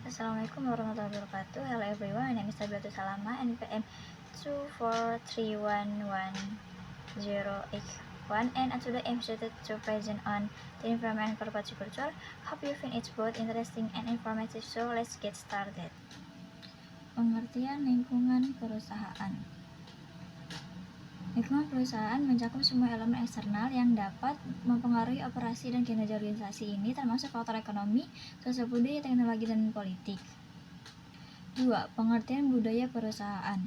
Assalamualaikum warahmatullahi wabarakatuh. Hello everyone, my name is Sabiatul Salama, NPM 243110881, and today I'm excited to present on the environment and horticulture. Hope you find it both interesting and informative, so let's get started. Pengertian lingkungan perusahaan. Lingkungan perusahaan mencakup semua elemen eksternal yang dapat mempengaruhi operasi dan kinerja organisasi ini, termasuk faktor ekonomi, sosial budaya, teknologi, dan politik. 2. Pengertian budaya perusahaan.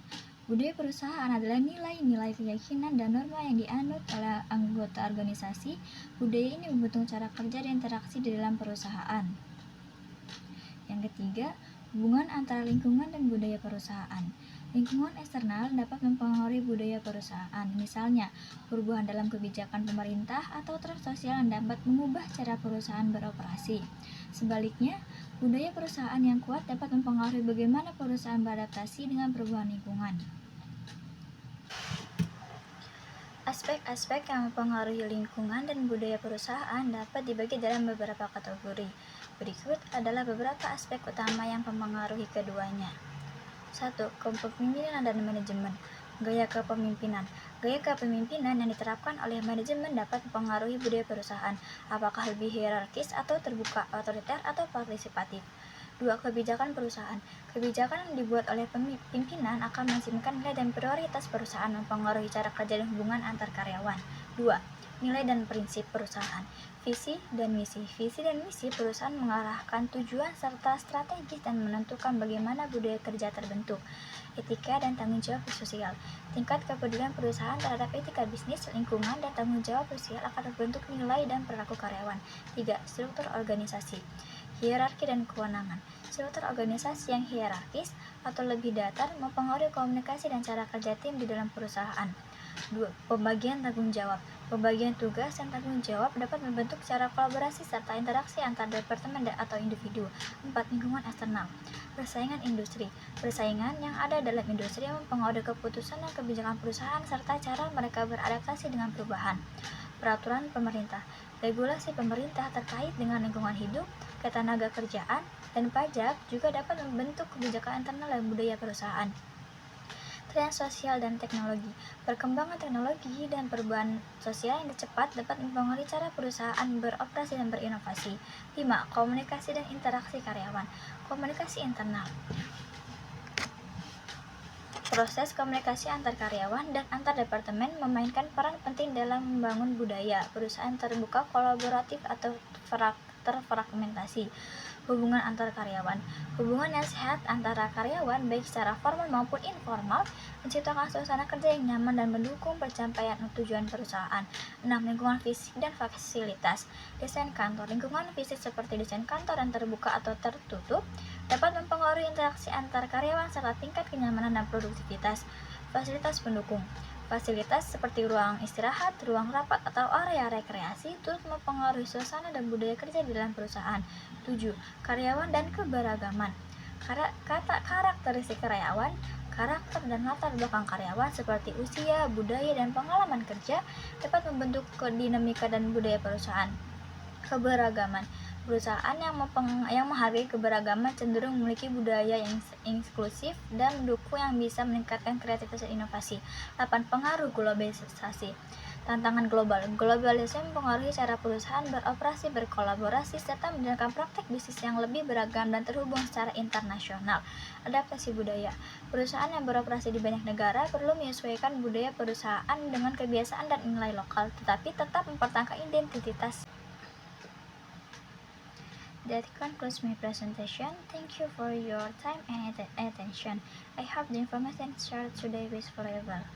Budaya perusahaan adalah nilai-nilai, keyakinan, dan norma yang dianut oleh anggota organisasi. Budaya ini membentuk cara kerja dan interaksi di dalam perusahaan. Yang ketiga, hubungan antara lingkungan dan budaya perusahaan. Lingkungan eksternal dapat mempengaruhi budaya perusahaan, misalnya perubahan dalam kebijakan pemerintah atau tren sosial yang dapat mengubah cara perusahaan beroperasi. Sebaliknya, budaya perusahaan yang kuat dapat mempengaruhi bagaimana perusahaan beradaptasi dengan perubahan lingkungan. Aspek-aspek yang mempengaruhi lingkungan dan budaya perusahaan dapat dibagi dalam beberapa kategori. Berikut adalah beberapa aspek utama yang mempengaruhi keduanya. 1. Kepemimpinan dan manajemen. Gaya kepemimpinan. Gaya kepemimpinan yang diterapkan oleh manajemen dapat mempengaruhi budaya perusahaan, apakah lebih hierarkis atau terbuka, otoriter atau partisipatif. 2. Kebijakan perusahaan. Kebijakan yang dibuat oleh pimpinan akan mencerminkan nilai dan prioritas perusahaan, mempengaruhi cara kerja dan hubungan antar karyawan. 2. Nilai dan prinsip perusahaan. Visi dan misi. Visi dan misi perusahaan mengarahkan tujuan serta strategi dan menentukan bagaimana budaya kerja terbentuk. Etika dan tanggung jawab sosial. Tingkat kepedulian perusahaan terhadap etika bisnis, lingkungan, dan tanggung jawab sosial akan terbentuk nilai dan perilaku karyawan. 3. Struktur organisasi. Hierarki dan kewenangan. Struktur organisasi yang hierarkis atau lebih datar mempengaruhi komunikasi dan cara kerja tim di dalam perusahaan. 2. Pembagian tanggung jawab. Pembagian tugas dan tanggung jawab dapat membentuk cara kolaborasi serta interaksi antar departemen atau individu. 4. Lingkungan eksternal. Persaingan industri. Persaingan yang ada dalam industri yang mempengaruhi keputusan dan kebijakan perusahaan serta cara mereka beradaptasi dengan perubahan. Peraturan pemerintah. Regulasi pemerintah terkait dengan lingkungan hidup, ketenaga kerjaan, dan pajak juga dapat membentuk kebijakan internal dan budaya perusahaan. Tren sosial dan teknologi. Perkembangan teknologi dan perubahan sosial yang cepat dapat mempengaruhi cara perusahaan beroperasi dan berinovasi. 5. Komunikasi dan interaksi karyawan. Komunikasi internal. Proses komunikasi antar karyawan dan antar departemen memainkan peran penting dalam membangun budaya perusahaan terbuka, kolaboratif, atau terfragmentasi. Hubungan antar karyawan. Hubungan yang sehat antara karyawan, baik secara formal maupun informal, menciptakan suasana kerja yang nyaman dan mendukung pencapaian tujuan perusahaan. 6. Lingkungan fisik dan fasilitas. Desain kantor. Lingkungan fisik seperti desain kantor yang terbuka atau tertutup dapat mempengaruhi interaksi antar karyawan serta tingkat kenyamanan dan produktivitas. Fasilitas pendukung. Fasilitas seperti ruang istirahat, ruang rapat, atau area rekreasi turut mempengaruhi suasana dan budaya kerja di dalam perusahaan. 7. Karyawan dan keberagaman. Karakteristik karyawan, karakter dan latar belakang karyawan seperti usia, budaya, dan pengalaman kerja dapat membentuk dinamika dan budaya perusahaan. Keberagaman. Perusahaan yang menghargai keberagaman cenderung memiliki budaya yang inklusif dan mendukung yang bisa meningkatkan kreativitas dan inovasi. 8. Pengaruh globalisasi. Tantangan global. Globalisasi mempengaruhi cara perusahaan beroperasi, berkolaborasi, serta menjalankan praktek bisnis yang lebih beragam dan terhubung secara internasional. Adaptasi budaya. Perusahaan yang beroperasi di banyak negara perlu menyesuaikan budaya perusahaan dengan kebiasaan dan nilai lokal, tetapi tetap mempertahankan identitas. That concludes my presentation. Thank you for your time and attention. I hope the information shared today was valuable.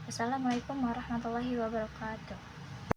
Wassalamualaikum warahmatullahi wabarakatuh.